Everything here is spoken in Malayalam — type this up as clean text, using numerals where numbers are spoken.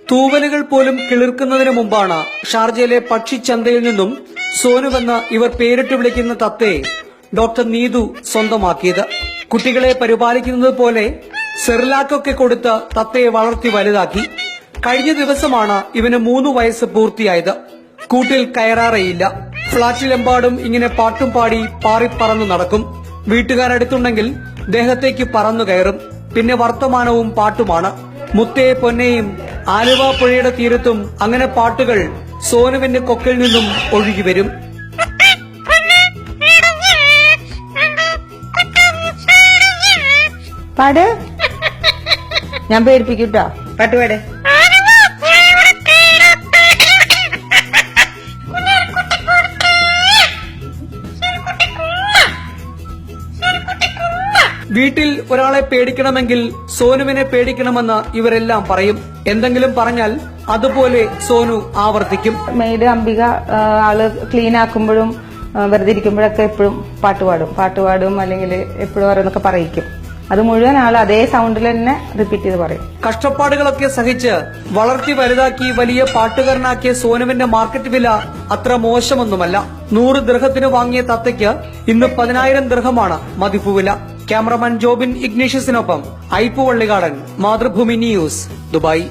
തൂവലുകൾ പോലും കിളിർക്കുന്നതിന് മുമ്പാണ് ഷാർജയിലെ പക്ഷിച്ചന്തയിൽ നിന്നും സോനുവെന്ന് ഇവർ പേരിട്ട് വിളിക്കുന്ന തത്തയെ ഡോക്ടർ നീതു സ്വന്തമാക്കിയത്. കുട്ടികളെ പരിപാലിക്കുന്നത് പോലെ സെറിലാക്കൊക്കെ കൊടുത്ത് തത്തയെ വളർത്തി വലുതാക്കി. കഴിഞ്ഞ ദിവസമാണ് ഇവന് 3 വയസ്സ് പൂർത്തിയായത്. കൂട്ടിൽ കയറാറേയില്ല. ഫ്ളാറ്റിലെമ്പാടും ഇങ്ങനെ പാട്ടും പാടി പാറിപ്പറന്നു നടക്കും. വീട്ടുകാരടുത്തുണ്ടെങ്കിൽ ദേഹത്തേക്ക് പറന്നു കയറും. പിന്നെ വർത്തമാനവും പാട്ടുമാണ്. മുത്തേ പൊന്നെയും ആലുവ പുഴയുടെ തീരത്തും അങ്ങനെ പാട്ടുകൾ സോനുവിന്റെ കൊക്കിൽ നിന്നും ഒഴുകി വരും. പാട്, ഞാൻ പേടിപ്പിക്കൂട്ടോ. പാട്ട് പാടേ. വീട്ടിൽ ഒരാളെ പേടിക്കണമെങ്കിൽ സോനുവിനെ പേടിക്കണമെന്ന് ഇവരെല്ലാം പറയും. എന്തെങ്കിലും പറഞ്ഞാൽ അതുപോലെ സോനു ആവർത്തിക്കും. മെയ്ഡ് അംബിക ആള് ക്ലീൻ ആക്കുമ്പോഴും വെറുതെ ഇരിക്കുമ്പോഴൊക്കെ എപ്പോഴും പാട്ടുപാടും അല്ലെങ്കിൽ എപ്പോഴും ഓരോന്നൊക്കെ പറയിക്കും. അത് മുഴുവൻ ആൾ അതേ സൗണ്ടിൽ തന്നെ റിപ്പീറ്റ് ചെയ്ത് പറയും. കഷ്ടപ്പാടുകളൊക്കെ സഹിച്ച് വളർത്തി വലുതാക്കി വലിയ പാട്ടുകാരനാക്കിയ സോനുവിന്റെ മാർക്കറ്റ് വില അത്ര മോശമൊന്നുമല്ല. 100 ദിർഹത്തിന് വാങ്ങിയ തത്തയ്ക്ക് ഇന്ന് 10,000 ദിർഹമാണ് മതിപ്പു വില. ക്യാമറമാൻ ജോബിൻ ഇഗ്നേഷ്യസിനൊപ്പം ഐപ്പു വള്ളികാടൻ, മാതൃഭൂമി ന്യൂസ്, ദുബായ്.